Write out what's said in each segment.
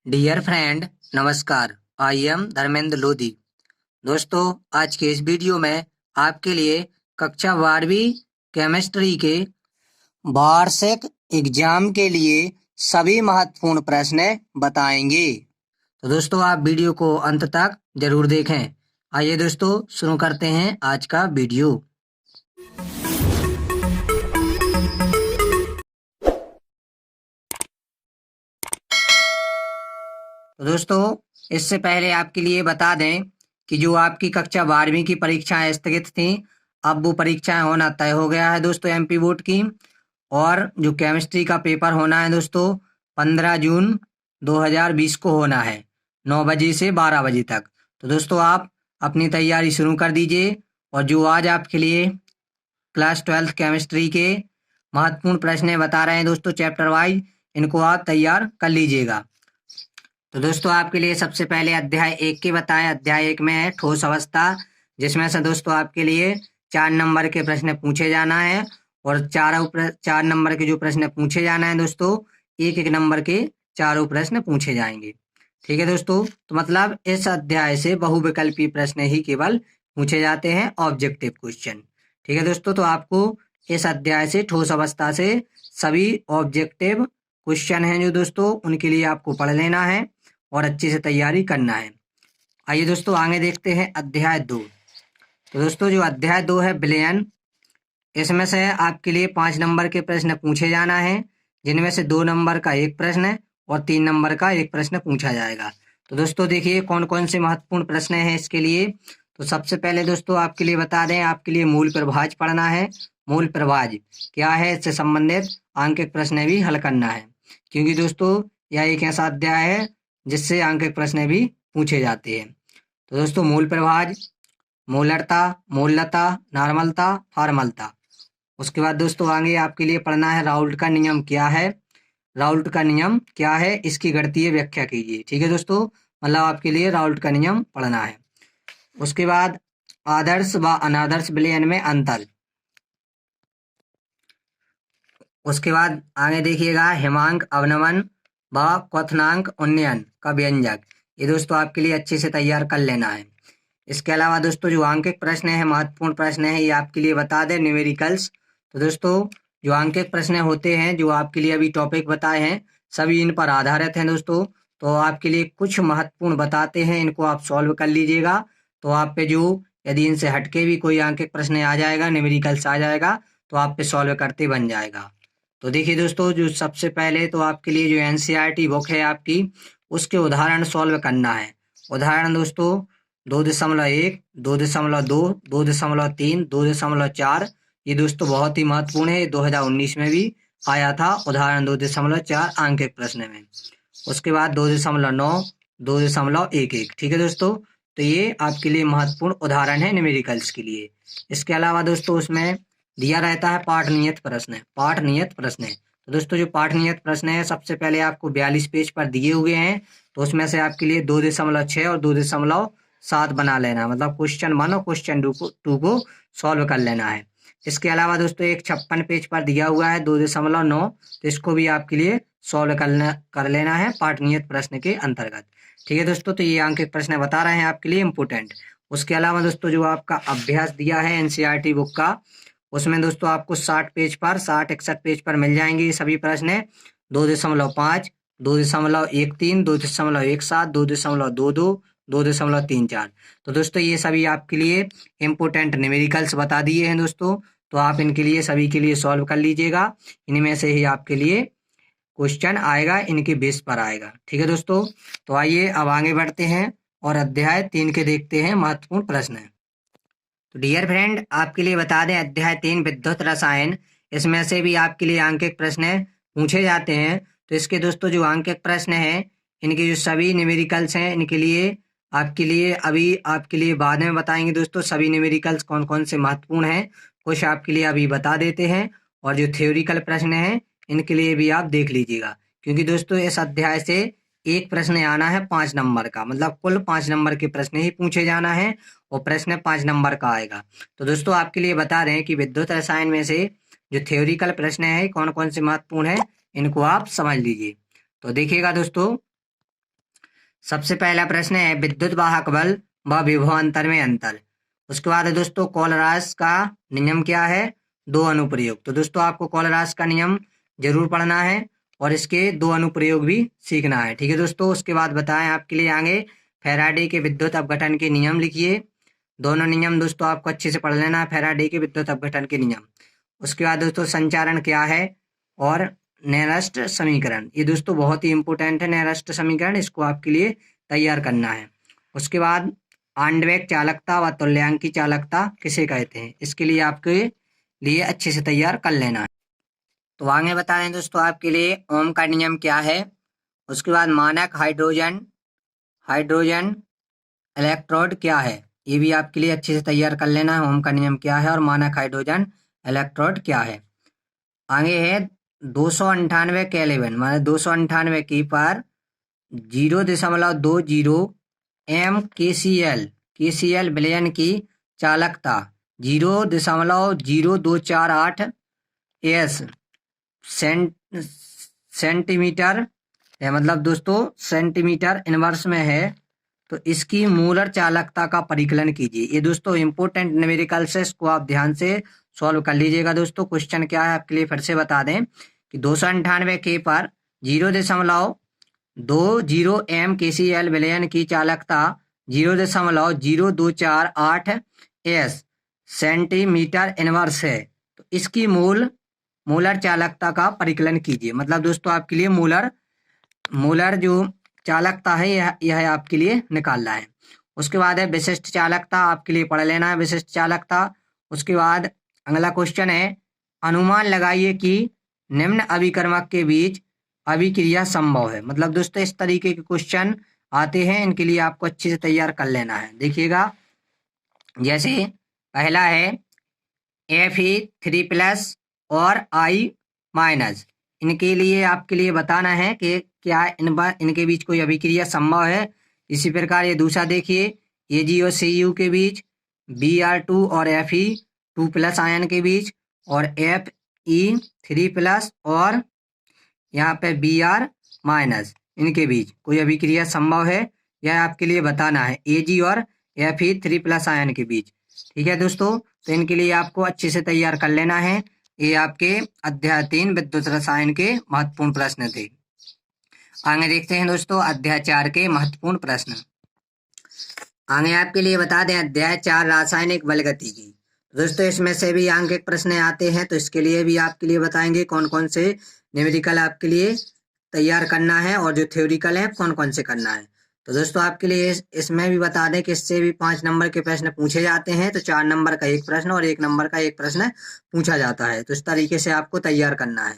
Dear friend, नमस्कार। I am Dharmendra Lodhi. दोस्तों, आज के इस वीडियो में आपके लिए कक्षा 12वीं केमिस्ट्री के वार्षिक एग्जाम के लिए सभी महत्वपूर्ण प्रश्न बताएंगे। तो दोस्तों, आप वीडियो को अंत तक जरूर देखें। आइए दोस्तों, शुरू करते हैं आज का वीडियो। तो दोस्तों, इससे पहले आपके लिए बता दें कि जो आपकी कक्षा 12वीं की परीक्षाएं स्थगित थी, अब वो परीक्षाएं होना तय हो गया है दोस्तों एमपी बोर्ड की। और जो केमिस्ट्री का पेपर होना है दोस्तों 15 जून 2020 को होना है, 9 बजे से 12 बजे तक। तो दोस्तों, आप अपनी तैयारी शुरू कर दीजिए। और जो आज आपके लिए क्लास 12th केमिस्ट्री के महत्वपूर्ण प्रश्न बता रहे हैं दोस्तों चैप्टर वाइज, इनको आप तैयार कर लीजिएगा। तो दोस्तों, आपके लिए सबसे पहले अध्याय 1 के बताएं। अध्याय 1 में है ठोस अवस्था, जिसमें से दोस्तों आपके लिए 4 नंबर के प्रश्न पूछे जाना है। और 4 नंबर के जो प्रश्न पूछे जाना है दोस्तों, एक नंबर के चारों प्रश्न पूछे जाएंगे। ठीक है दोस्तों, तो मतलब इस अध्याय से बहुविकल्पी प्रश्न ही केवल पूछे जाते हैं, ऑब्जेक्टिव क्वेश्चन। ठीक है दोस्तों, तो आपको इस अध्याय से ठोस अवस्था से सभी ऑब्जेक्टिव क्वेश्चन हैं जो दोस्तों, उनके लिए आपको पढ़ लेना है और अच्छे से तैयारी करना है। आइए दोस्तों, आगे देखते हैं अध्याय 2। तो दोस्तों, जो अध्याय 2 है विलयन, इसमें से आपके लिए 5 नंबर के प्रश्न पूछे जाना है, जिनमें से 2 नंबर का एक प्रश्न और 3 नंबर का एक प्रश्न पूछा जाएगा। तो दोस्तों देखिए कौन कौन से महत्वपूर्ण प्रश्न हैं इसके लिए। तो सबसे पहले दोस्तों आपके लिए बता दें, आपके लिए मूल प्रभाज पढ़ना है। मूल प्रभाज क्या है, इससे संबंधित आंकिक प्रश्न भी हल करना है, क्योंकि दोस्तों यह एक ऐसा अध्याय है जिससे आंकिक प्रश्न भी पूछे जाते हैं। तो दोस्तों, मूल प्रभाज, मोलरता, मोलता, नॉर्मलता, फॉर्मलता। उसके बाद दोस्तों आगे आपके लिए पढ़ना है राउल्ट का नियम क्या है। राउल्ट का नियम क्या है, इसकी गणितीय व्याख्या कीजिए। ठीक है दोस्तों, मतलब आपके लिए राउल्ट का नियम पढ़ना है। उसके बाद आदर्श व अनादर्श विलयन में अंतर। उसके बाद आगे देखिएगा हिमांक अवनमन व क्वथनांक उन्नयन का व्यंजक। ये दोस्तों आपके लिए अच्छे से तैयार कर लेना है। इसके अलावा दोस्तों जो आंकिक प्रश्न है, महत्वपूर्ण प्रश्न है, ये आपके लिए बता दें न्यूमेरिकल्स। तो दोस्तों जो आंकिक प्रश्न होते हैं, जो आपके लिए अभी टॉपिक बताए हैं, सभी इन पर आधारित हैं दोस्तों। तो आपके लिए कुछ महत्वपूर्ण बताते हैं, इनको आप सॉल्व कर लीजिएगा। तो आप पे जो यदि इनसे हटके भी कोई आंकिक प्रश्न आ जाएगा, न्यूमेरिकल्स आ जाएगा, तो आप पे सॉल्व करते बन जाएगा। तो देखिए दोस्तों, जो सबसे पहले तो आपके लिए जो एनसीईआरटी बुक है आपकी, उसके उदाहरण सॉल्व करना है। उदाहरण दोस्तों 2.1, 2.2, 2.3, 2.4। ये दोस्तों बहुत ही महत्वपूर्ण है, 2019 में भी आया था उदाहरण 2.4 आंकिक प्रश्न में। उसके बाद 2.9, 2.11। ठीक है दोस्तों, तो ये आपके लिए महत्वपूर्ण उदाहरण है न्यूमेरिकल्स के लिए। इसके अलावा दोस्तों उसमें दिया रहता है पाठ नियत प्रश्न। पाठ नियत प्रश्न तो दोस्तों जो पाठ नियत प्रश्न है, सबसे पहले आपको 42 पेज पर दिए हुए हैं। तो उसमें से आपके लिए 2.6 और 2.7 बना लेना, मतलब क्वेश्चन 1 और क्वेश्चन 2 को सॉल्व कर लेना है। इसके अलावा दोस्तों एक 56 पेज पर दिया हुआ है 2.9, तो इसको भी आपके लिए सॉल्व कर लेना है पाठ नियत प्रश्न के अंतर्गत। ठीक है दोस्तों, तो ये आंकिक प्रश्न बता रहे हैं आपके लिए इम्पोर्टेंट। उसके अलावा दोस्तों जो आपका अभ्यास दिया है एनसीईआरटी बुक का, उसमें दोस्तों आपको 60 पेज पर 60-61 पेज पर मिल जाएंगे ये सभी प्रश्न। 2.5, 2.13, 2.17, 2.22, 2.34। तो दोस्तों ये सभी आपके लिए इम्पोर्टेंट न्यूमेरिकल्स बता दिए हैं दोस्तों। तो आप इनके लिए सभी के लिए सॉल्व कर लीजिएगा, इनमें से ही आपके लिए क्वेश्चन आएगा, इनके बेस पर आएगा। ठीक है दोस्तों, तो आइए अब आगे बढ़ते हैं और अध्याय 3 के देखते हैं महत्वपूर्ण प्रश्न। तो डियर फ्रेंड, आपके लिए बता दें अध्याय 3 विद्युत रसायन, इसमें से भी आपके लिए आंकिक प्रश्न पूछे जाते हैं। तो इसके दोस्तों जो आंकिक प्रश्न हैं, इनके जो सभी न्यूमेरिकल्स हैं, इनके लिए आपके लिए बाद में बताएंगे दोस्तों सभी न्यूमेरिकल्स कौन कौन से महत्वपूर्ण हैं। कुछ आपके लिए अभी बता देते हैं, और जो थ्योरिकल प्रश्न हैं इनके लिए भी आप देख लीजिएगा, क्योंकि दोस्तों इस अध्याय से एक प्रश्न आना है 5 नंबर का, मतलब कुल 5 नंबर के प्रश्न ही पूछे जाना है और प्रश्न 5 नंबर का आएगा। तो दोस्तों आपके लिए बता रहे हैं कि विद्युत रसायन में से जो थ्योरिकल प्रश्न है कौन कौन से महत्वपूर्ण है, इनको आप समझ लीजिए। तो देखिएगा दोस्तों, सबसे पहला प्रश्न है विद्युत वाहक बल व विभवांतर में अंतर। उसके बाद है दोस्तों कोलरास का नियम क्या है, दो अनुप्रयोग। तो दोस्तों आपको कोलरास का नियम जरूर पढ़ना है और इसके दो अनुप्रयोग भी सीखना है, ठीक है दोस्तों। उसके बाद बताएं आपके लिए आगे फैराडे के विद्युत अपघटन के नियम लिखिए। दोनों नियम दोस्तों आपको अच्छे से पढ़ लेना है, फैराडे के विद्युत अपघटन के नियम। उसके बाद दोस्तों संचारण क्या है और नेरस्ट समीकरण, ये दोस्तों बहुत ही इंपॉर्टेंट है नेरस्ट समीकरण, इसको आपके लिए तैयार करना है। उसके बाद आणविक चालकता व तुल्यांकी चालकता किसे कहते हैं, इसके लिए आपके लिए अच्छे से तैयार कर लेना है। तो आगे बता दें दोस्तों आपके लिए ओम का नियम क्या है। उसके बाद मानक हाइड्रोजन इलेक्ट्रोड क्या है, ये भी आपके लिए अच्छे से तैयार कर लेना है। ओम का नियम क्या है और मानक हाइड्रोजन इलेक्ट्रोड क्या है। आगे है 298 केल्विन माने 298 की पर 0.20 एम केसीएल विलयन की चालकता 0.0248 एस सेंटीमीटर है, मतलब दोस्तों सेंटीमीटर इनवर्स में है। तो इसकी मूलर चालकता का परिकलन कीजिए। ये दोस्तों इंपोर्टेंट न्यूमेरिकल्स है, इसको आप ध्यान से सॉल्व कर लीजिएगा दोस्तों। क्वेश्चन क्या है आपके लिए फिर से बता दें कि 298 के पर 0.20 एम केसीएल विलयन की चालकता 0.0248 एस सेंटीमीटर इनवर्स है। तो इसकी मूलर चालकता का परिकलन कीजिए, मतलब दोस्तों आपके लिए मूलर जो चालकता है यह आपके लिए निकालना है। उसके बाद है विशिष्ट चालकता, आपके लिए पढ़ लेना है विशिष्ट चालकता। उसके बाद अगला क्वेश्चन है अनुमान लगाइए कि निम्न अभिकर्मक के बीच अभिक्रिया संभव है। मतलब दोस्तों इस तरीके के क्वेश्चन आते हैं, इनके लिए आपको अच्छे से तैयार कर लेना है। देखिएगा जैसे पहला है Fe3+ और I-, इनके लिए आपके लिए बताना है कि क्या इनके बीच कोई अभिक्रिया संभव है। इसी प्रकार ये दूसरा देखिए Ag और Cu के बीच, Br2 और Fe2+ आयन के बीच, और Fe3+ और यहाँ पे Br- इनके बीच कोई अभिक्रिया संभव है, यह आपके लिए बताना है Ag और Fe3+ आयन के बीच, ठीक है दोस्तों। तो इनके लिए आपको अच्छे से तैयार कर लेना है। ये आपके अध्याय 3 विद्युत रसायन के महत्वपूर्ण प्रश्न थे। आगे देखते हैं दोस्तों अध्याय 4 के महत्वपूर्ण प्रश्न। आगे आपके लिए बता दें अध्याय 4 रासायनिक बलगतिकी। दोस्तों इसमें से भी आंकिक प्रश्न आते हैं, तो इसके लिए भी आपके लिए बताएंगे कौन कौन से न्यूमेरिकल आपके लिए तैयार करना है और जो थ्योरिकल है कौन कौन से करना है। तो दोस्तों आपके लिए इसमें भी बता दें कि इससे भी 5 नंबर के प्रश्न पूछे जाते हैं। तो 4 नंबर का एक प्रश्न और 1 नंबर का एक प्रश्न पूछा जाता है, तो इस तरीके से आपको तैयार करना है।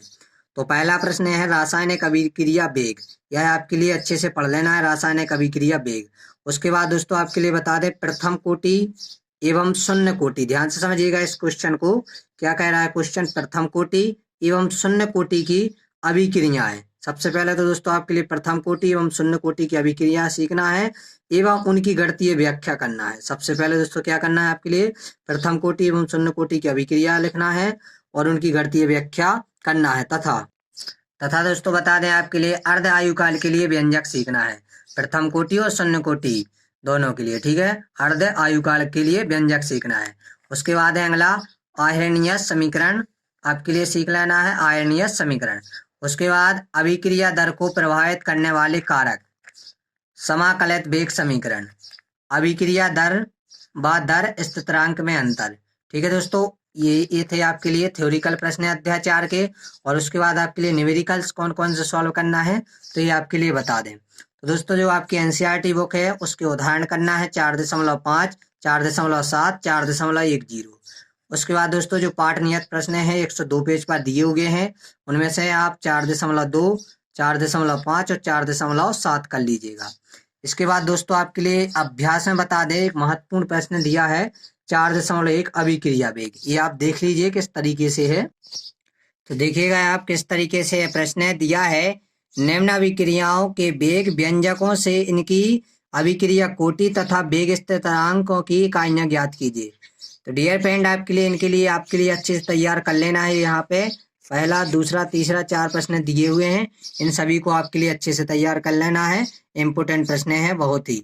तो पहला प्रश्न है रासायनिक अभिक्रिया वेग, यह आपके लिए अच्छे से पढ़ लेना है रासायनिक अभिक्रिया वेग। उसके बाद दोस्तों आपके लिए बता दें प्रथम कोटि एवं शून्य कोटि, ध्यान से समझिएगा इस क्वेश्चन को। क्या कह रहा है क्वेश्चन, प्रथम कोटि एवं शून्य कोटि की अभिक्रियाएं। सबसे पहले तो दोस्तों आपके लिए प्रथम कोटि एवं शून्य कोटि की अभिक्रिया सीखना है एवं उनकी गणितीय व्याख्या करना है। सबसे पहले दोस्तों क्या करना है आपके लिए, प्रथम कोटि एवं शून्य कोटि की अभिक्रिया लिखना है और उनकी गणितीय व्याख्या करना है। तथा दोस्तों बता दें आपके लिए अर्ध आयुकाल के लिए व्यंजक सीखना है, प्रथम कोटि और शून्य कोटि दोनों के लिए, ठीक है। अर्ध आयुकाल के लिए व्यंजक सीखना है। उसके बाद है अगला आयरनियस समीकरण, आपके लिए सीख लेना है आयरनियस समीकरण। उसके बाद अभिक्रिया दर को प्रभावित करने वाले कारक, समाकलित वेग समीकरण, अभिक्रिया दर व दर स्थिरांक में अंतर, ठीक है दोस्तों। ये थे आपके लिए थ्योरिकल प्रश्न अध्याय 4 के। और उसके बाद आपके लिए न्यूमेरिकल्स कौन कौन से सॉल्व करना है तो ये आपके लिए बता दें। तो दोस्तों जो आपकी एनसीईआरटी बुक है उसके उदाहरण करना है 4.5, 4.7, 4.10। उसके बाद दोस्तों जो पाठ नियत प्रश्न है 102 पेज पर दिए हुए हैं, उनमें से आप 4.2, 4.5 और 4.7 कर लीजिएगा। इसके बाद दोस्तों आपके लिए अभ्यास में बता दें एक महत्वपूर्ण प्रश्न दिया है 4.1 अभिक्रिया वेग, ये आप देख लीजिए किस तरीके से है। तो देखिएगा आप किस तरीके से प्रश्न दिया है, निम्न अभिक्रियाओं के वेग व्यंजकों से इनकी अभिक्रिया कोटि तथा वेग स्थिरांकों की इकाइयां ज्ञात कीजिए। तो डियर फ्रेंड आपके लिए इनके लिए आपके लिए अच्छे से तैयार कर लेना है यहाँ पे पहला, दूसरा, तीसरा 4 प्रश्न दिए हुए हैं। इन सभी को आपके लिए अच्छे से तैयार कर लेना है। इम्पोर्टेंट प्रश्न है बहुत ही।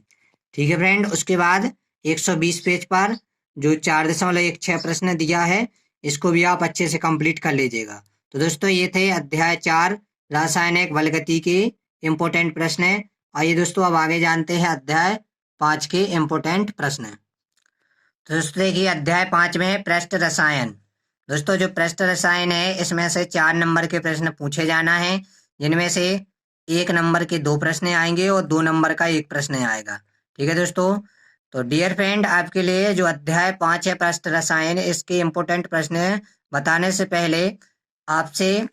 ठीक है फ्रेंड। उसके बाद 120 पेज पर जो 4.16 प्रश्न दिया है, इसको भी आप अच्छे से कंप्लीट कर लीजिएगा। तो दोस्तों ये थे अध्याय 4 रासायनिक बलगति के इम्पोर्टेंट प्रश्न। आइए दोस्तों अब आगे जानते हैं अध्याय 5 के इम्पोर्टेंट प्रश्न। तो दोस्तों देखिए अध्याय 5 में पृष्ठ रसायन। दोस्तों जो पृष्ठ रसायन है, इसमें से 4 नंबर के प्रश्न पूछे जाना है, जिनमें से 1 नंबर के 2 प्रश्न आएंगे और 2 नंबर का 1 प्रश्न आएगा। ठीक है दोस्तों। तो डियर फ्रेंड, आपके लिए जो अध्याय 5 है पृष्ठ रसायन, इसके इम्पोर्टेंट प्रश्न बताने से पहले आपसे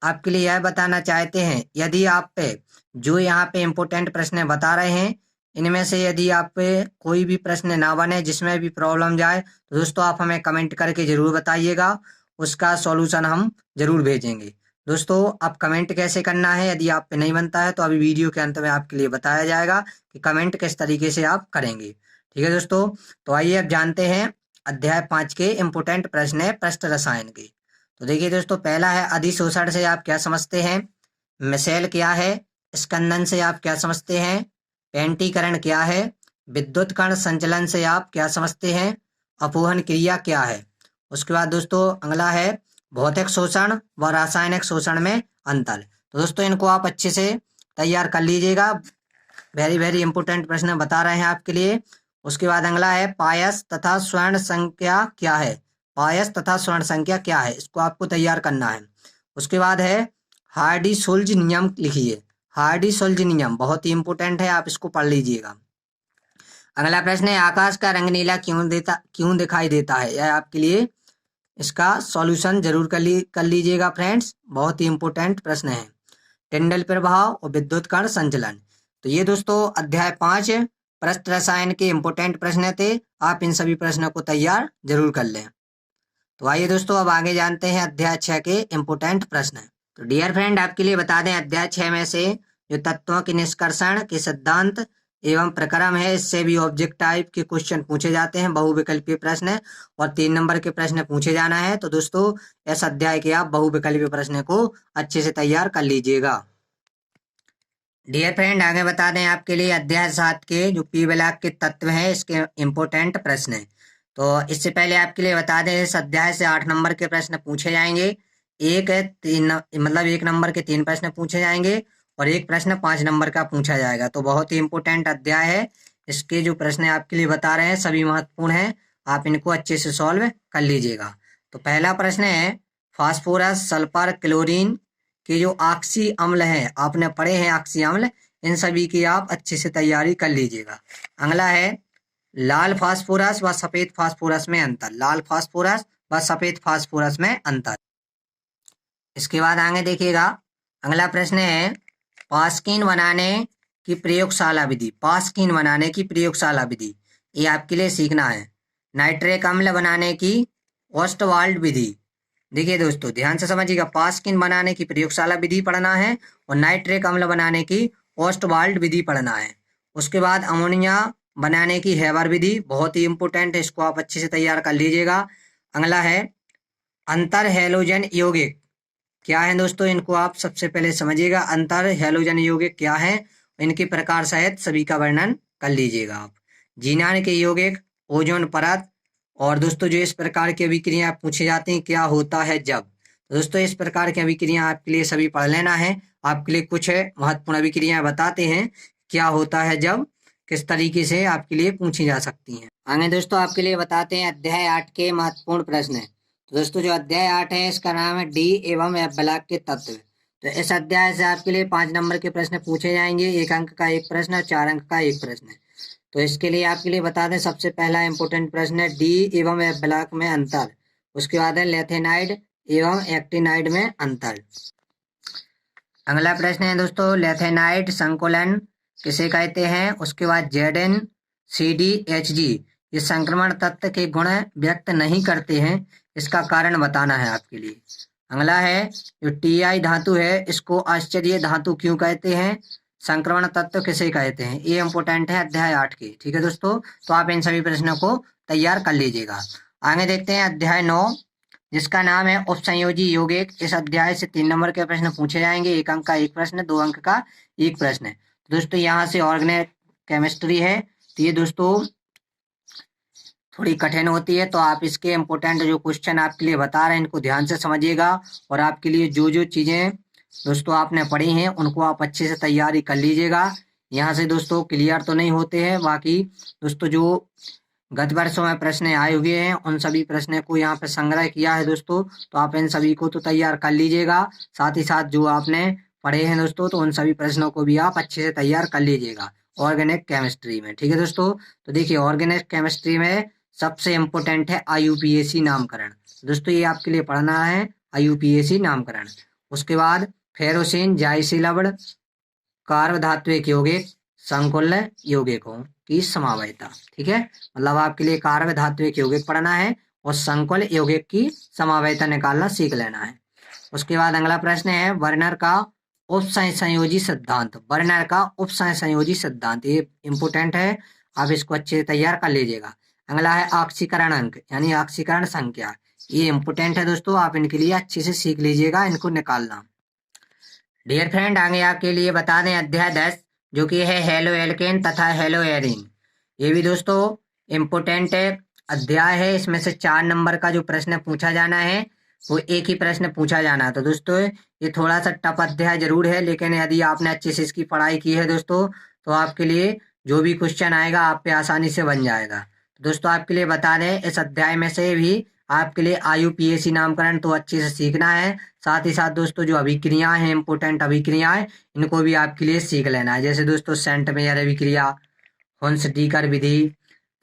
आपके लिए यह बताना चाहते हैं, यदि आप पे जो यहाँ पे इम्पोर्टेंट प्रश्न बता रहे हैं, इनमें से यदि आप पे कोई भी प्रश्न ना बने, जिसमें भी प्रॉब्लम जाए, तो दोस्तों आप हमें कमेंट करके जरूर बताइएगा, उसका सॉल्यूशन हम जरूर भेजेंगे। दोस्तों अब कमेंट कैसे करना है, यदि आप पे नहीं बनता है तो अभी वीडियो के अंत में आपके लिए बताया जाएगा कि कमेंट किस तरीके से आप करेंगे। ठीक है दोस्तों। तो आइए अब जानते हैं अध्याय 5 के इम्पोर्टेंट प्रश्न है पृष्ठ रसायन के। तो देखिए दोस्तों, पहला है अधिशोषण से आप क्या समझते हैं, मिसेल क्या है, स्कंदन से आप क्या समझते हैं, पेंटीकरण क्या है, विद्युत कण संचलन से आप क्या समझते हैं, अपोहन क्रिया क्या है। उसके बाद दोस्तों अगला है भौतिक शोषण व रासायनिक शोषण में अंतर। तो दोस्तों इनको आप अच्छे से तैयार कर लीजिएगा, वेरी वेरी इंपोर्टेंट प्रश्न बता रहे हैं आपके लिए। उसके बाद अगला है पायस तथा स्वर्ण संख्या क्या है, पायस तथा स्वर्ण संख्या क्या है, इसको आपको तैयार करना है। उसके बाद है हार्डी-सोल्ज नियम लिखिए, हार्डी-सोल्ज नियम बहुत ही इंपोर्टेंट है, आप इसको पढ़ लीजिएगा। अगला प्रश्न है आकाश का रंग नीला क्यों दिखाई देता है, यह आपके लिए इसका सॉल्यूशन जरूर कर लीजिएगा फ्रेंड्स, बहुत ही इंपोर्टेंट प्रश्न है। टिंडल प्रभाव और विद्युत कण संचलन। तो ये दोस्तों अध्याय 5 पृष्ठ रसायन के इंपोर्टेंट प्रश्न थे, आप इन सभी प्रश्नों को तैयार जरूर कर लें। तो आइए दोस्तों अब आगे जानते हैं अध्याय 6 के इंपोर्टेंट प्रश्न। तो डियर फ्रेंड, आपके लिए बता दें अध्याय 6 में से जो तत्वों के निष्कर्षण के सिद्धांत एवं प्रक्रम है, इससे भी ऑब्जेक्ट टाइप के क्वेश्चन पूछे जाते हैं, बहुविकल्पीय प्रश्न, और 3 नंबर के प्रश्न पूछे जाना है। तो दोस्तों इस अध्याय के आप बहुविकल्पीय प्रश्न को अच्छे से तैयार कर लीजिएगा। डियर फ्रेंड, आगे बता दें आपके लिए अध्याय 7 के जो पी ब्लॉक के तत्व हैं, इसके इम्पोर्टेंट प्रश्न है। तो इससे पहले आपके लिए बता दें इस अध्याय से 8 नंबर के प्रश्न पूछे जाएंगे, एक नंबर के 3 प्रश्न पूछे जाएंगे और 1 प्रश्न 5 नंबर का पूछा जाएगा। तो बहुत ही इंपोर्टेंट अध्याय है, इसके जो प्रश्न आपके लिए बता रहे हैं सभी महत्वपूर्ण हैं, आप इनको अच्छे से सॉल्व कर लीजिएगा। तो पहला प्रश्न है फास्फोरस, सल्फर, क्लोरीन के जो ऑक्सी अम्ल हैं, आपने पढ़े हैं ऑक्सी अम्ल, इन सभी की आप अच्छे से तैयारी कर लीजिएगा। अगला है लाल फास्फोरस व सफेद फास्फोरस में अंतर, लाल फास्फोरस व सफेद फास्फोरस में अंतर। इसके बाद आगे देखिएगा, अगला प्रश्न है पास्किन बनाने की प्रयोगशाला विधि, पास्किन बनाने की प्रयोगशाला विधि, ये आपके लिए सीखना है। नाइट्रिक अम्ल बनाने की ओस्टवाल्ड विधि। देखिए दोस्तों ध्यान से समझिएगा, पास्किन बनाने की प्रयोगशाला विधि पढ़ना है और नाइट्रिक अम्ल बनाने की ओस्टवाल्ड विधि पढ़ना है। उसके बाद अमोनिया बनाने की हेबर विधि, बहुत ही इंपोर्टेंट है, इसको आप अच्छे से तैयार कर लीजिएगा। अगला है अंतर हैलोजन यौगिक क्या है दोस्तों, इनको आप सबसे पहले समझिएगा, अंतर हैलोजन यौगिक क्या है, इनके प्रकार सहित सभी का वर्णन कर लीजिएगा आप। जीनान के यौगिक, ओजोन परत, और दोस्तों जो इस प्रकार की अभिक्रिया पूछे जाती हैं क्या होता है जब। तो दोस्तों इस प्रकार की अभिक्रिया आपके लिए सभी पढ़ लेना है, आपके लिए कुछ महत्वपूर्ण अभिक्रियाएं बताते हैं क्या होता है जब, किस तरीके से आपके लिए पूछी जा सकती हैं। आगे दोस्तों आपके लिए बताते हैं अध्याय 8 के महत्वपूर्ण प्रश्न। तो दोस्तों जो अध्याय 8 है इसका नाम है डी एवं एफ ब्लॉक के तत्व। तो इस अध्याय से आपके लिए 5 नंबर के प्रश्न पूछे जाएंगे, 1 अंक का 1 प्रश्न और 4 अंक का 1 प्रश्न। तो इसके लिए आपके लिए बता दें सबसे पहला इंपोर्टेंट प्रश्न है डी एवं एफ ब्लॉक में अंतर। उसके बाद है लेथेनाइड एवं एक्टिनाइड में अंतर। अगला प्रश्न है दोस्तों लेथेनाइड संकुलन किसे कहते हैं। उसके बाद ZnCdHg ये संक्रमण तत्व के गुण व्यक्त नहीं करते हैं, इसका कारण बताना है आपके लिए। अगला है जो Ti धातु है इसको आश्चर्य धातु क्यों कहते हैं, संक्रमण तत्व किसे कहते हैं, ये इंपोर्टेंट है अध्याय 8 के। ठीक है दोस्तों, तो आप इन सभी प्रश्नों को तैयार कर लीजिएगा। आगे देखते हैं अध्याय 9 जिसका नाम है उपसंयोजी यौगिक। इस अध्याय से 3 नंबर के प्रश्न पूछे जाएंगे। 1 अंक का 1 प्रश्न, 2 अंक का 1 प्रश्न है। दोस्तों यहाँ से ऑर्गेनिक केमिस्ट्री है, तो ये दोस्तों थोड़ी कठिन होती है, तो आप इसके इम्पोर्टेंट जो क्वेश्चन आपके लिए बता रहे हैं इनको ध्यान से समझिएगा, और आपके लिए जो जो चीजें दोस्तों आपने पढ़ी हैं उनको आप अच्छे से तैयारी कर लीजिएगा। यहाँ से दोस्तों क्लियर तो नहीं होते हैं, बाकी दोस्तों जो गत वर्षों में प्रश्न आए हुए हैं उन सभी प्रश्नों को यहाँ पे संग्रह किया है दोस्तों, तो आप इन सभी को तो तैयार कर लीजिएगा। साथ ही साथ जो आपने पढ़े हैं दोस्तों, तो उन सभी प्रश्नों को भी आप अच्छे से तैयार कर लीजिएगा ऑर्गेनिक केमिस्ट्री में। ठीक है दोस्तों, तो देखिए ऑर्गेनिक केमिस्ट्री में सबसे इम्पोर्टेंट है IUPAC नामकरण। दोस्तों ये आपके लिए पढ़ना है IUPAC नामकरण। उसके बाद फेरोसिन जाइसी लवण कार्बधात्विक यौगिक संकुल यौगिकों की समवायता। ठीक है, मतलब आपके लिए कार्बधात्विक यौगिक पढ़ना है और संकुल यौगिक की समवायता निकालना सीख लेना है। उसके बाद अगला प्रश्न है वर्नर का उपसंयोजी सिद्धांत। वर्नर का उपसंयोजी सिद्धांत ये इंपोर्टेंट है, आप इसको अच्छे से तैयार कर लीजिएगा। अगला है ऑक्सीकरण अंक यानी ऑक्सीकरण संख्या, ये इंपोर्टेंट है दोस्तों, आप इनके लिए अच्छे से सीख लीजिएगा इनको निकालना। डियर फ्रेंड, आगे आपके लिए बता दें अध्याय 10 जो कि है हेलो एल्केन तथा हेलो एरिन। ये भी दोस्तों इम्पोर्टेंट अध्याय है। इसमें से 4 नंबर का जो प्रश्न पूछा जाना है वो एक ही प्रश्न पूछा जाना है। तो दोस्तों ये थोड़ा सा टफ अध्याय जरूर है, लेकिन यदि आपने अच्छे से इसकी पढ़ाई की है दोस्तों, तो आपके लिए जो भी क्वेश्चन आएगा आप पे आसानी से बन जाएगा। तो दोस्तों आपके लिए बता दें इस अध्याय में से भी आपके लिए IUPAC नामकरण तो अच्छे से सीखना है। साथ ही साथ दोस्तों जो अभिक्रियाएं हैं, इंपोर्टेंट अभिक्रियाएं, इनको भी आपके लिए सीख लेना है। जैसे दोस्तों सेंट मेयर अभिक्रिया, हुन्स-डीकर विधि,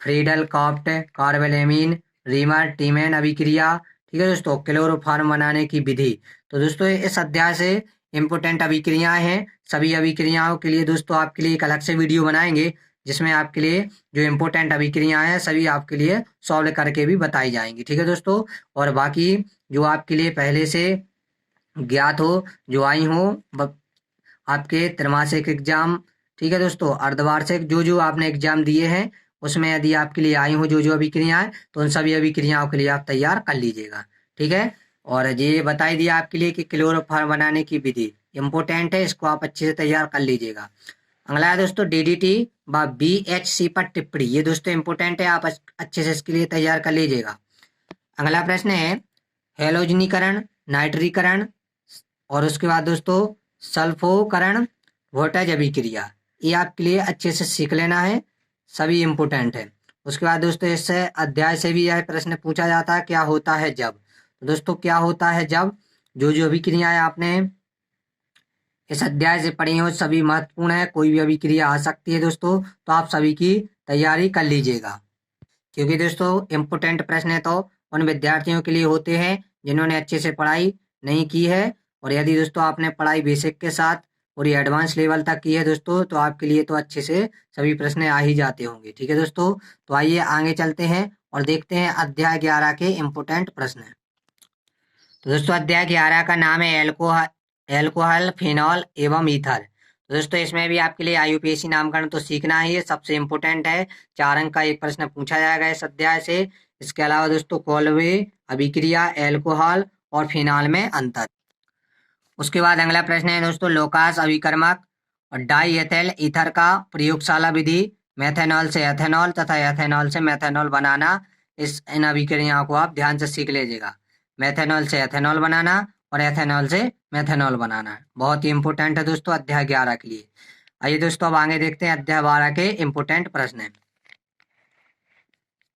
फ्रीडल कॉप्ट कार्बेलेमीन, रीमर टीमैन अभिक्रिया। ठीक है दोस्तों, क्लोरोफॉर्म बनाने की विधि। तो दोस्तों इस अध्याय से इंपोर्टेंट अभिक्रियाएं हैं। सभी अभिक्रियाओं के लिए दोस्तों आपके लिए एक अलग से वीडियो बनाएंगे, जिसमें आपके लिए जो इंपोर्टेंट अभिक्रियाएं हैं सभी आपके लिए सॉल्व करके भी बताई जाएंगी। ठीक है दोस्तों, और बाकी जो आपके लिए पहले से ज्ञात हो, जो आई हो आपके त्रैमासिक एग्जाम, ठीक है दोस्तों, अर्धवार्षिक जो जो आपने एग्जाम दिए हैं उसमें यदि आपके लिए आई हो जो जो अभिक्रियाएं, तो उन सभी अभिक्रियाओं के लिए आप तैयार कर लीजिएगा। ठीक है, और ये बताई दिया आपके लिए कि क्लोरोफॉर्म बनाने की विधि इंपोर्टेंट है, इसको आप अच्छे से तैयार कर लीजिएगा। अगला है दोस्तों DDT व BHC पर टिप्पणी, ये दोस्तों इंपोर्टेंट है, आप अच्छे से इसके लिए तैयार कर लीजिएगा। अगला प्रश्न है हेलोजनीकरण, नाइट्रीकरण और उसके बाद दोस्तों सल्फोकरण वोल्टेज अभिक्रिया, ये आपके लिए अच्छे से सीख लेना है, सभी इंपोर्टेंट है। उसके बाद दोस्तों इस अध्याय से भी यह प्रश्न पूछा जाता है क्या होता है जब। तो दोस्तों क्या होता है जब, जो जो अभिक्रियाएं आपने इस अध्याय से पढ़ी हो सभी महत्वपूर्ण है, कोई भी अभिक्रिया आ सकती है दोस्तों, तो आप सभी की तैयारी कर लीजिएगा, क्योंकि दोस्तों इंपोर्टेंट प्रश्न तो उन विद्यार्थियों के लिए होते हैं जिन्होंने अच्छे से पढ़ाई नहीं की है, और यदि दोस्तों आपने पढ़ाई बेसिक के साथ और ये एडवांस लेवल तक की है दोस्तों, तो आपके लिए तो अच्छे से सभी प्रश्न आ ही जाते होंगे। ठीक है दोस्तों, तो आइए आगे चलते हैं और देखते हैं अध्याय 11 के इम्पोर्टेंट प्रश्न। तो दोस्तों अध्याय 11 का नाम है एल्कोहल, फिनॉल एवं ईथर। तो दोस्तों इसमें भी आपके लिए IUPAC नामकरण तो सीखना ही है, सबसे इम्पोर्टेंट है। 4 अंक का एक प्रश्न पूछा जाएगा इस अध्याय से। इसके अलावा दोस्तों कोल्वे अभिक्रिया, एल्कोहल और फिनॉल में अंतर। उसके बाद अगला प्रश्न है दोस्तों लोकास अभिकर्मक और डाई एथिल ईथर का प्रयोगशाला विधि, मेथेनॉल से एथेनॉल तथा एथेनॉल से मेथेनॉल बनाना। इन अभिक्रियाओं को आप ध्यान से सीख लीजिएगा, मेथेनॉल से एथेनॉल बनाना और एथेनॉल से मेथेनॉल बनाना, बहुत ही इंपोर्टेंट है दोस्तों अध्याय 11 के लिए। आइए दोस्तों अब आगे देखते हैं अध्याय 12 के इम्पोर्टेंट प्रश्न है।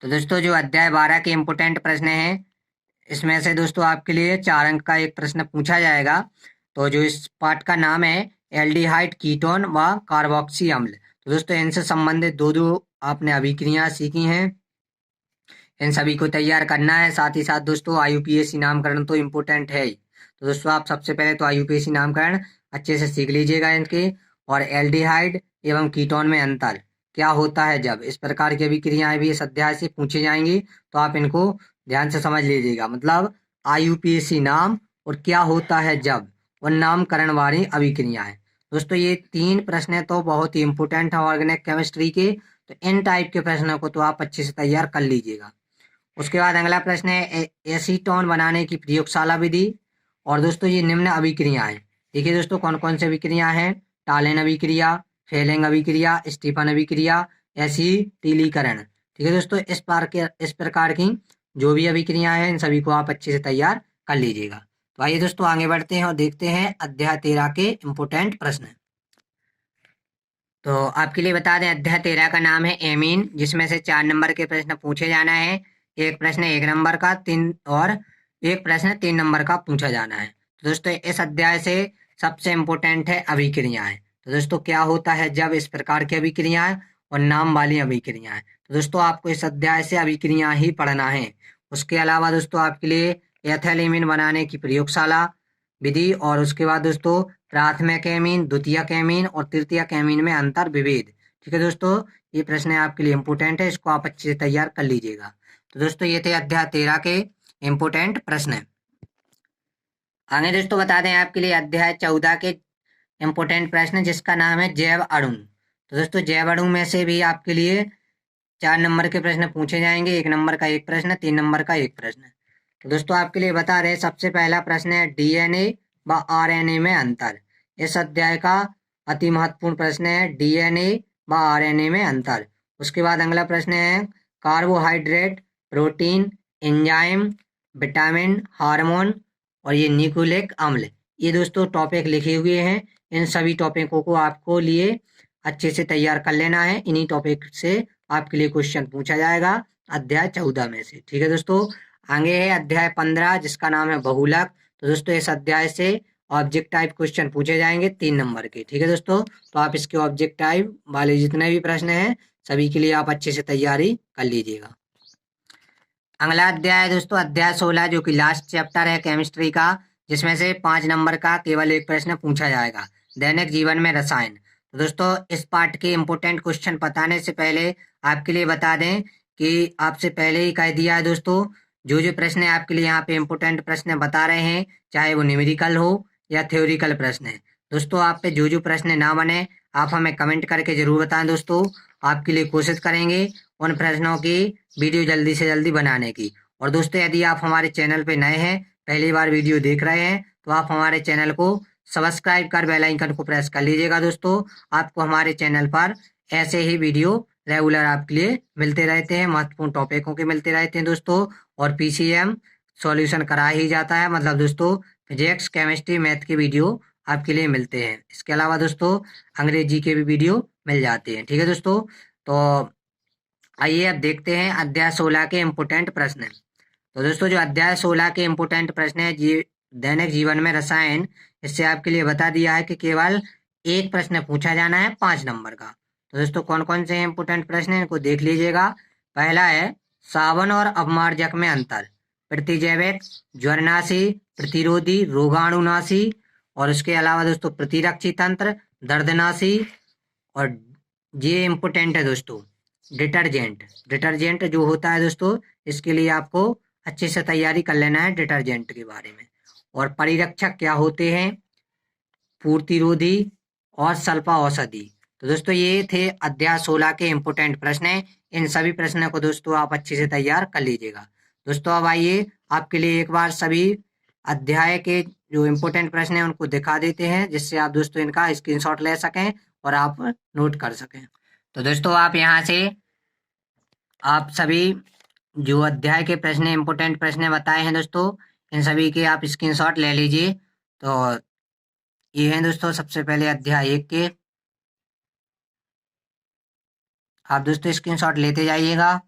तो दोस्तों जो अध्याय 12 के इम्पोर्टेंट प्रश्न है, इसमें से दोस्तों आपके लिए 4 अंक का एक प्रश्न पूछा जाएगा। तो जो इस पार्ट का नाम है एल्डिहाइड, कीटोन व कार्बोक्सी अम्ल। तो दोस्तों इनसे संबंधित दो आपने अभिक्रियाएं सीखी हैं, इन सभी को तैयार करना है। साथ ही साथ दोस्तों IUPAC नामकरण तो इम्पोर्टेंट है ही, तो दोस्तों आप सबसे पहले तो IUPAC नामकरण अच्छे से सीख लीजिएगा इनके, और एल्डिहाइड एवं कीटोन में अंतर क्या होता है जब, इस प्रकार की अभिक्रियाएं भी इस अध्याय से पूछी जाएंगी, तो आप इनको ध्यान से समझ लीजिएगा। मतलब IUPAC नाम और क्या होता है जब, उन नामकरण वाली अभिक्रियाएं। दोस्तों ये 3 प्रश्न तो बहुत ही इंपोर्टेंट है ऑर्गेनिक केमिस्ट्री के, तो इन टाइप के प्रश्नों को तो आप अच्छे से तैयार कर लीजिएगा। उसके बाद अगला प्रश्न है एसीटोन बनाने की प्रयोगशाला विधि। और दोस्तों ये निम्न अभिक्रिया है। देखिए दोस्तों कौन कौन सी अभिक्रिया हैं। टालेन अभिक्रिया, फेलेंग अभिक्रिया, स्टीफन अभिक्रिया, एसीटिलीकरण। ठीक है दोस्तों, इस प्रकार की जो भी अभिक्रिया हैं इन सभी को आप अच्छे से तैयार कर लीजिएगा। तो आइए दोस्तों आगे बढ़ते हैं और देखते हैं अध्याय 13 के इम्पोर्टेंट प्रश्न। तो आपके लिए बता दें अध्याय 13 का नाम है एमीन, जिसमें से 4 नंबर के प्रश्न पूछे जाना है। एक प्रश्न 1 नंबर का, एक प्रश्न 3 नंबर का पूछा जाना है। तो दोस्तों इस अध्याय से सबसे इम्पोर्टेंट है अभिक्रियाएं। तो दोस्तों क्या होता है जब इस प्रकार की अभिक्रियाएं और नाम वाली अभिक्रियाएं। तो दोस्तों आपको इस अध्याय से अभिक्रिया ही पढ़ना है। उसके अलावा दोस्तों आपके लिए एथिलीन बनाने की प्रयोगशाला विधि, और उसके बाद दोस्तों प्राथमिक एमीन, द्वितीयक एमीन और तृतीयक एमीन में अंतर विभेद। ठीक है दोस्तों, ये प्रश्न आपके लिए इम्पोर्टेंट है, इसको आप अच्छे से तैयार कर लीजिएगा। तो दोस्तों ये थे अध्याय 13 के इम्पोर्टेंट प्रश्न। आगे दोस्तों बता दें आपके लिए अध्याय 14 के इम्पोर्टेंट प्रश्न, जिसका नाम है जैव अणु। तो दोस्तों जैव अणु में से भी आपके लिए 4 नंबर के प्रश्न पूछे जाएंगे। 1 नंबर का एक प्रश्न, 3 नंबर का एक प्रश्न। तो दोस्तों आपके लिए बता रहे सबसे पहला प्रश्न है डीएनए व आरएनए में अंतर। इस अध्याय का अति महत्वपूर्ण प्रश्न है डीएनए व आरएनए में अंतर। उसके बाद अगला प्रश्न है carbohydrate, protein, enzyme, vitamin, hormone और ये न्यूक्लिक अम्ल। ये दोस्तों टॉपिक लिखे हुए हैं। इन सभी टॉपिकों को आपको लिए अच्छे से तैयार कर लेना है। इन्हीं टॉपिक से आपके लिए क्वेश्चन पूछा जाएगा अध्याय 14 में से। ठीक है दोस्तों, आगे है अध्याय 15, जिसका नाम है बहुलक। तो दोस्तों इस अध्याय से ऑब्जेक्ट टाइप क्वेश्चन पूछे जाएंगे 3 नंबर के। ठीक है दोस्तों, तो आप इसके ऑब्जेक्ट टाइप वाले जितने भी प्रश्न हैं सभी के लिए आप अच्छे से तैयारी कर लीजिएगा। अगला अध्याय है दोस्तों अध्याय 16, जो कि लास्ट चैप्टर है केमिस्ट्री का, जिसमें से 5 नंबर का केवल एक प्रश्न पूछा जाएगा, दैनिक जीवन में रसायन। तो दोस्तों इस पार्ट के इम्पोर्टेंट क्वेश्चन बताने से पहले आपके लिए बता दें कि आपसे पहले ही कह दिया है दोस्तों, जो जो प्रश्न आपके लिए यहाँ पे इम्पोर्टेंट प्रश्न बता रहे हैं, चाहे वो न्यूमेरिकल हो या थ्योरिकल प्रश्न है, दोस्तों आप पे जो जो प्रश्न ना बने आप हमें कमेंट करके जरूर बताएं दोस्तों। आपके लिए कोशिश करेंगे उन प्रश्नों की वीडियो जल्दी से जल्दी बनाने की। और दोस्तों यदि आप हमारे चैनल पे नए हैं, पहली बार वीडियो देख रहे हैं, तो आप हमारे चैनल को सब्सक्राइब कर बेल आइकन को प्रेस कर लीजिएगा दोस्तों। आपको हमारे चैनल पर ऐसे ही वीडियो रेगुलर आपके लिए मिलते रहते हैं, महत्वपूर्ण टॉपिकों के मिलते रहते हैं दोस्तों। और पीसीएम सॉल्यूशन करा ही जाता है, मतलब दोस्तों फिजिक्स, केमिस्ट्री, मैथ के वीडियो आपके लिए मिलते हैं। इसके अलावा दोस्तों अंग्रेजी के भी वीडियो मिल जाते हैं। ठीक है दोस्तों, तो आइए अब देखते हैं अध्याय 16 के इम्पोर्टेंट प्रश्न। तो दोस्तों जो अध्याय 16 के इम्पोर्टेंट प्रश्न है दैनिक जीवन में रसायन, इससे आपके लिए बता दिया है कि केवल एक प्रश्न पूछा जाना है 5 नंबर का। तो दोस्तों कौन कौन से इम्पोर्टेंट प्रश्न है इनको देख लीजिएगा। पहला है सावन और अवमार्जक में अंतर, प्रतिजैविक, ज्वरनाशी, प्रतिरोधी, रोगाणुनाशी, और उसके अलावा दोस्तों प्रतिरक्षी तंत्र, दर्दनाशी, और ये इम्पोर्टेंट है दोस्तों डिटर्जेंट। डिटर्जेंट जो होता है दोस्तों, इसके लिए आपको अच्छे से तैयारी कर लेना है डिटर्जेंट के बारे में। और परिरक्षक क्या होते हैं, पूर्तिरोधी और सल्फा औषधि। तो दोस्तों ये थे अध्याय 16 के इम्पोर्टेंट प्रश्न। इन सभी प्रश्नों को दोस्तों आप अच्छे से तैयार कर लीजिएगा। दोस्तों अब आइए आपके लिए एक बार सभी अध्याय के जो इम्पोर्टेंट प्रश्न हैं उनको दिखा देते हैं, जिससे आप दोस्तों इनका स्क्रीनशॉट ले सकें और आप नोट कर सकें। तो दोस्तों आप यहाँ से आप सभी जो अध्याय के प्रश्न इम्पोर्टेंट प्रश्न बताए हैं दोस्तों, इन सभी के आप स्क्रीनशॉट ले लीजिए। तो ये हैं दोस्तों सबसे पहले अध्याय 1 के, आप दोस्तों स्क्रीनशॉट लेते जाइएगा।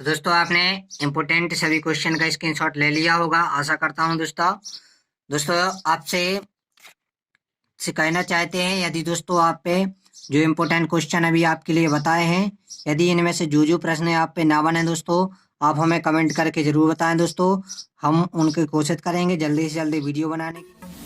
तो दोस्तों आपने इम्पोर्टेंट सभी क्वेश्चन का स्क्रीनशॉट ले लिया होगा, आशा करता हूं। दोस्तों आपसे कहना चाहते हैं, यदि दोस्तों आप पे जो इम्पोर्टेंट क्वेश्चन अभी आपके लिए बताए हैं, यदि इनमें से जो प्रश्न आप पे ना बने दोस्तों, आप हमें कमेंट करके जरूर बताएं दोस्तों। हम उनकी कोशिश करेंगे जल्दी से जल्दी वीडियो बनाने की।